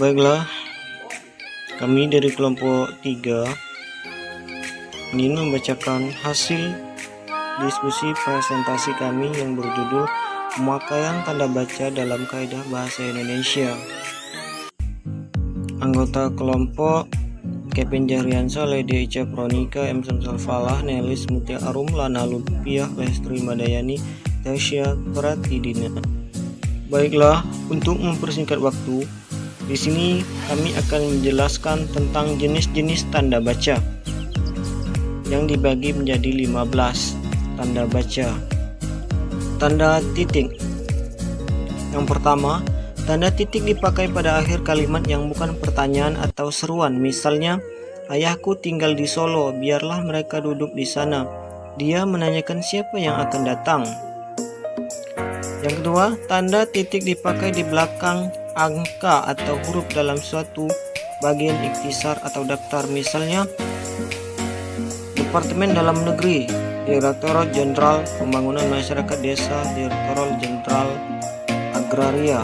Baiklah, kami dari kelompok 3 ingin membacakan hasil diskusi presentasi kami yang berjudul Pemakaian Tanda Baca dalam Kaidah Bahasa Indonesia. Anggota kelompok Kevin Jahriansyah, Lady Echa Pronika, M. Samsul Falah, Nelis Mutia Arum, Lana Lupiah, Lestri Madayani, Tasya Pratidina. Baiklah, untuk mempersingkat waktu, di sini kami akan menjelaskan tentang jenis-jenis tanda baca yang dibagi menjadi 15 tanda baca. Tanda titik. Yang pertama, tanda titik dipakai pada akhir kalimat yang bukan pertanyaan atau seruan. Misalnya, ayahku tinggal di Solo, biarlah mereka duduk di sana. Dia menanyakan siapa yang akan datang. Yang kedua, tanda titik dipakai di belakang angka atau huruf dalam suatu bagian ikhtisar atau daftar. Misalnya, Departemen Dalam Negeri, Direktorat Jenderal Pembangunan Masyarakat Desa, Direktorat Jenderal Agraria.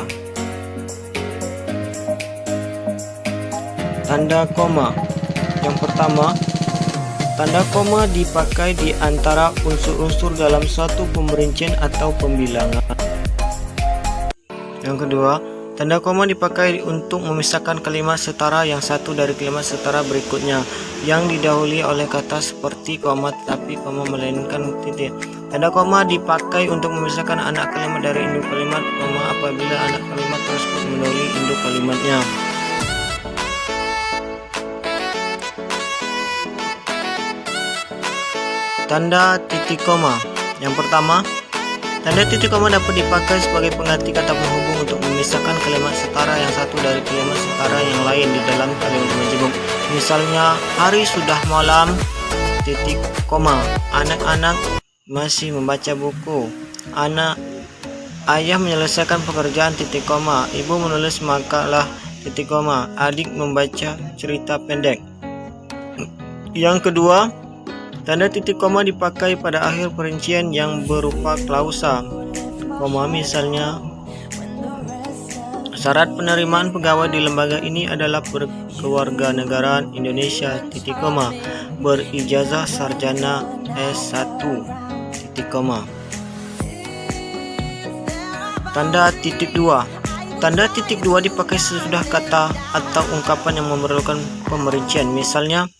Tanda koma. Yang pertama, tanda koma dipakai di antara unsur-unsur dalam suatu pemerincian atau pembilangan. Yang kedua, tanda koma dipakai untuk memisahkan kalimat setara yang satu dari kalimat setara berikutnya yang didahului oleh kata seperti koma tetapi koma melainkan titik. Tanda koma dipakai untuk memisahkan anak kalimat dari induk kalimat, koma apabila anak kalimat tersebut mendahului induk kalimatnya. Tanda titik koma. Yang pertama, tanda titik koma dapat dipakai sebagai pengganti kata penghubung untuk memisahkan kalimat setara yang satu dari kalimat setara yang lain di dalam kalimat majemuk. Misalnya, hari sudah malam, titik koma. Anak-anak masih membaca buku. Ayah menyelesaikan pekerjaan, titik koma. Ibu menulis makalah, titik koma. Adik membaca cerita pendek. Yang kedua, tanda titik koma dipakai pada akhir perincian yang berupa klausa. Koma misalnya, syarat penerimaan pegawai di lembaga ini adalah berkewarganegaraan Indonesia, titik koma, berijazah sarjana S1, titik koma. Tanda titik dua. Tanda titik dua dipakai sesudah kata atau ungkapan yang memerlukan pemerincian. Misalnya,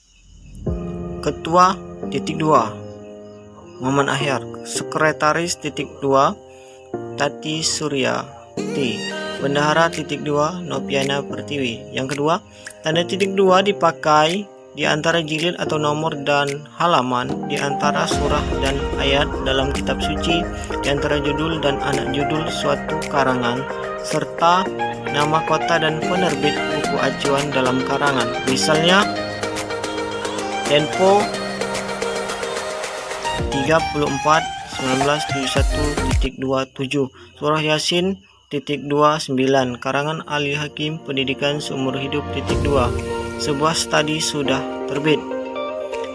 ketua, titik 2 Muhammad Ahyar, sekretaris, titik 2 Tati Suryati, bendahara, titik 2 Nopiana Pertiwi. Yang kedua, tanda titik 2 dipakai di antara jilid atau nomor dan halaman, di antara surah dan ayat dalam kitab suci, di antara judul dan anak judul suatu karangan, serta nama kota dan penerbit buku acuan dalam karangan. Misalnya, Denpo 34/1971.27, Surah Yasin titik 29, karangan Ali Hakim Pendidikan Seumur Hidup titik 2. Sebuah studi sudah terbit.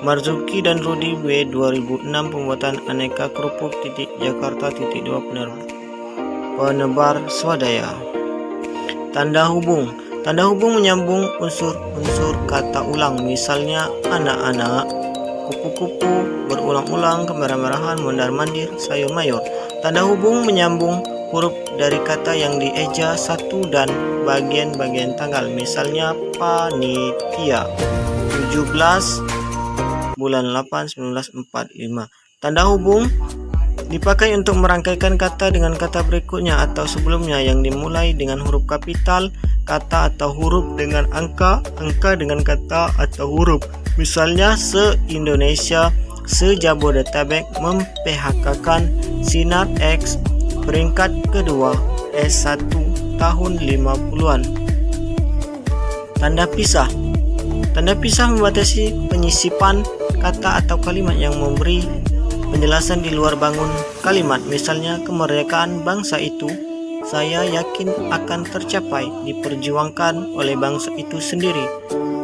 Marzuki dan Rudi W 2006, pembuatan aneka kerupuk titik Jakarta titik 2, penebar swadaya. Tanda hubung. Tanda hubung menyambung unsur-unsur kata ulang. Misalnya, anak-anak, kupu-kupu, berulang-ulang, kemerah-merahan, mondar-mandir, sayur mayur. Tanda hubung menyambung huruf dari kata yang dieja satu dan bagian-bagian tanggal. Misalnya, panitia 17 bulan 8 1945. Tanda hubung dipakai untuk merangkaikan kata dengan kata berikutnya atau sebelumnya yang dimulai dengan huruf kapital, kata atau huruf dengan angka, angka dengan kata atau huruf. Misalnya, se-Indonesia, se-Jabodetabek memphk-kan Sinar X peringkat kedua S1 tahun 50-an. Tanda pisah. Tanda pisah membatasi penyisipan kata atau kalimat yang memberi penjelasan di luar bangun kalimat. Misalnya, kemerdekaan bangsa itu saya yakin akan tercapai, diperjuangkan oleh bangsa itu sendiri.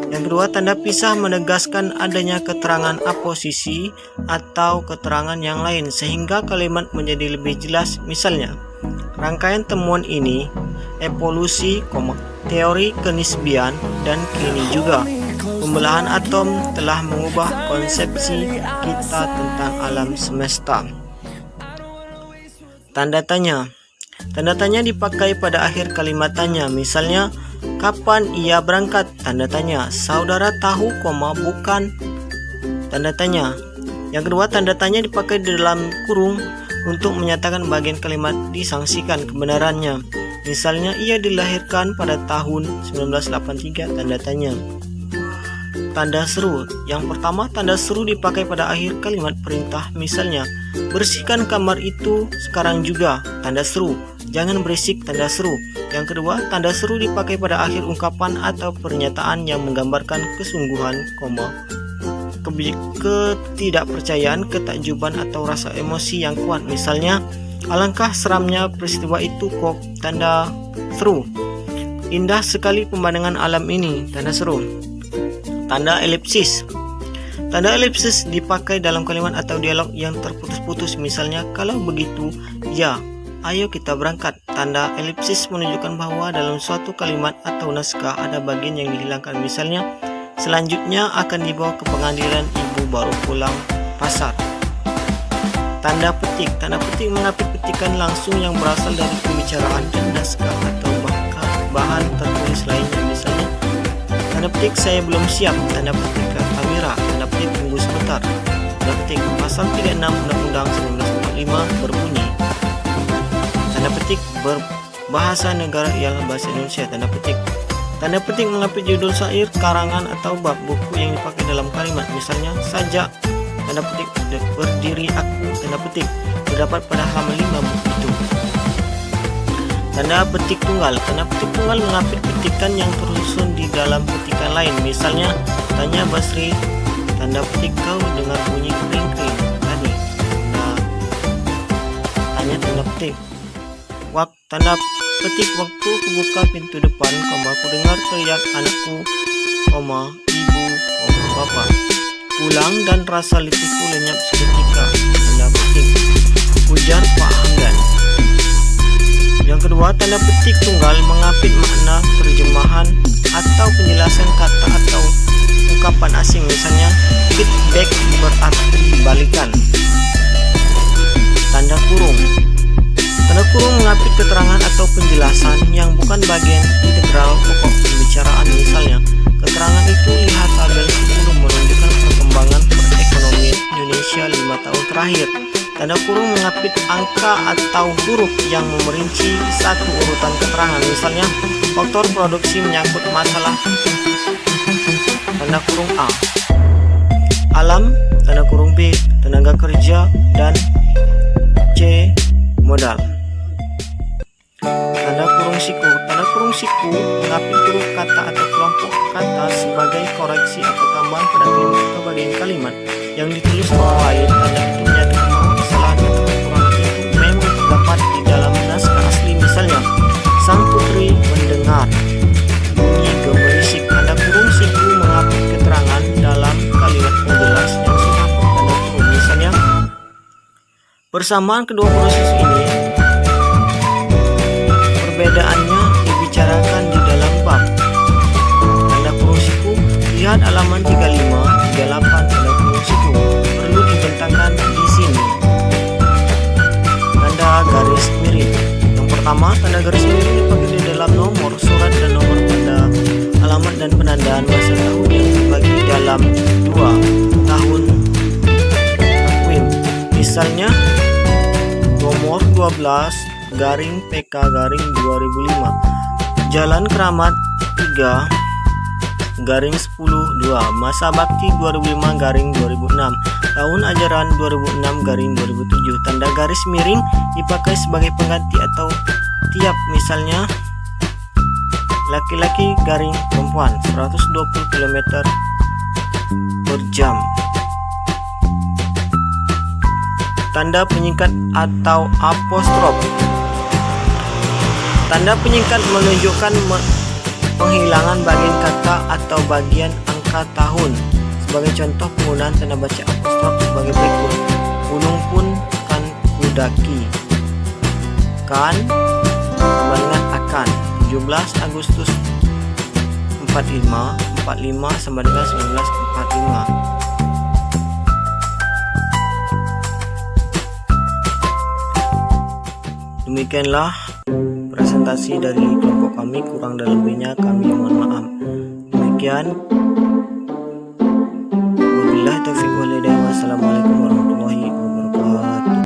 Yang kedua, tanda pisah menegaskan adanya keterangan aposisi atau keterangan yang lain sehingga kalimat menjadi lebih jelas. Misalnya, rangkaian temuan ini evolusi, teori kenisbian, dan kini juga pembelahan atom telah mengubah konsepsi kita tentang alam semesta. Tanda tanya. Tanda tanya dipakai pada akhir kalimat tanya. Misalnya, kapan ia berangkat? Tanda tanya. Saudara tahu, bukan? Tanda tanya. Yang kedua, tanda tanya dipakai di dalam kurung untuk menyatakan bagian kalimat disangsikan kebenarannya. Misalnya, ia dilahirkan pada tahun 1983, tanda tanya. Tanda seru. Yang pertama, tanda seru dipakai pada akhir kalimat perintah. Misalnya, bersihkan kamar itu sekarang juga, tanda seru. Jangan berisik, tanda seru. Yang kedua, tanda seru dipakai pada akhir ungkapan atau pernyataan yang menggambarkan kesungguhan, ketidakpercayaan, ketakjuban, atau rasa emosi yang kuat. Misalnya, alangkah seramnya peristiwa itu, tanda seru. Indah sekali pemandangan alam ini, tanda seru. Tanda elipsis. Tanda elipsis dipakai dalam kalimat atau dialog yang terputus-putus. Misalnya, kalau begitu, ya, ayo kita berangkat. Tanda elipsis menunjukkan bahwa dalam suatu kalimat atau naskah ada bagian yang dihilangkan. Misalnya, selanjutnya akan dibawa ke pengadilan, ibu baru pulang pasar. Tanda petik. Tanda petik mengapit petikan langsung yang berasal dari pembicaraan dan naskah atau bahan tertulis lainnya. Misalnya, tanda petik saya belum siap, tanda petik kamera, tanda petik tunggu sebentar, tanda petik pasal 36 Undang-Undang 1945 berbunyi, tanda petik berbahasa negara ialah bahasa Indonesia, tanda petik. Tanda petik mengapit judul syair, karangan, atau bab buku yang dipakai dalam kalimat. Misalnya, sajak, tanda petik berdiri aku, tanda petik terdapat pada halaman 5 buku itu. Tanda petik tunggal. Tanda petik tunggal mengapit petikan yang tersusun di dalam petikan lain. Misalnya, tanya Basri, tanda petik kau dengar bunyi kering-kering tadi. Tanda petik. Tanda petik waktu ku buka pintu depan, aku dengar teriak anakku, ibu, bapak. Pulang dan rasa letihku lenyap seketika. Tanda petik. Ujar Pak Hamdan. Yang kedua, tanda petik tunggal mengapit makna terjemahan atau penjelasan kata atau ungkapan asing. Misalnya, feedback berarti balikan. Tanda kurung. Tanda kurung mengapit keterangan atau penjelasan yang bukan bagian integral pokok pembicaraan. Misalnya, keterangan itu lihat tabel 10 menunjukkan perkembangan perekonomian Indonesia 5 tahun terakhir. Tanda kurung mengapit angka atau huruf yang memerinci satu urutan keterangan. Misalnya, faktor produksi menyangkut masalah tanda kurung A, alam, tanda kurung B, tenaga kerja, dan C, modal. Tanda kurung siku. Tanda kurung siku mengapit huruf kata atau kelompok kata sebagai koreksi atau tambahan pada kalimat atau bagian kalimat yang ditulis orang lain. Tanda itu menyatakan bahwa kesalahan atau kekurangan itu memang terdapat di dalam naskah asli. Misalnya, sang putri mendengar bunyi gemerisik. Tanda kurung siku mengapit keterangan dalam kalimat penjelas yang sudah tanda kurung. Misalnya, persamaan kedua proses ini perbedaannya dibicarakan di dalam bab. Tanda kurung siku, lihat halaman 35, 38, tanda kurung siku perlu dibentangkan di sini. Tanda garis miring. Yang pertama, tanda garis miring dipakai di dalam nomor surat dan nomor pada alamat dan penandaan masa tahun yang dibagi dalam 2 tahun takwim. Misalnya, nomor 12 garing PK garing 2005, Jalan Keramat 3 garing 10-2, masa bakti 2005 garing 2006, tahun ajaran 2006 garing 2007. Tanda garis miring dipakai sebagai pengganti atau tiap. Misalnya, laki-laki garing perempuan 120 km per jam. Tanda penyingkat atau apostrof. Tanda penyingkat menunjukkan penghilangan bagian kata atau bagian angka tahun. Sebagai contoh, penggunaan tanda baca apostrof sebagai berikut: gunung pun kan kudaki, kan kembali akan. 17 Agustus 45 sama dengan 1945. Demikianlah presentasi dari kelompok kami, kurang dan lebihnya kami mohon maaf. Demikian, wabillahi taufiq wal hidayah. Wassalamualaikum warahmatullahi wabarakatuh.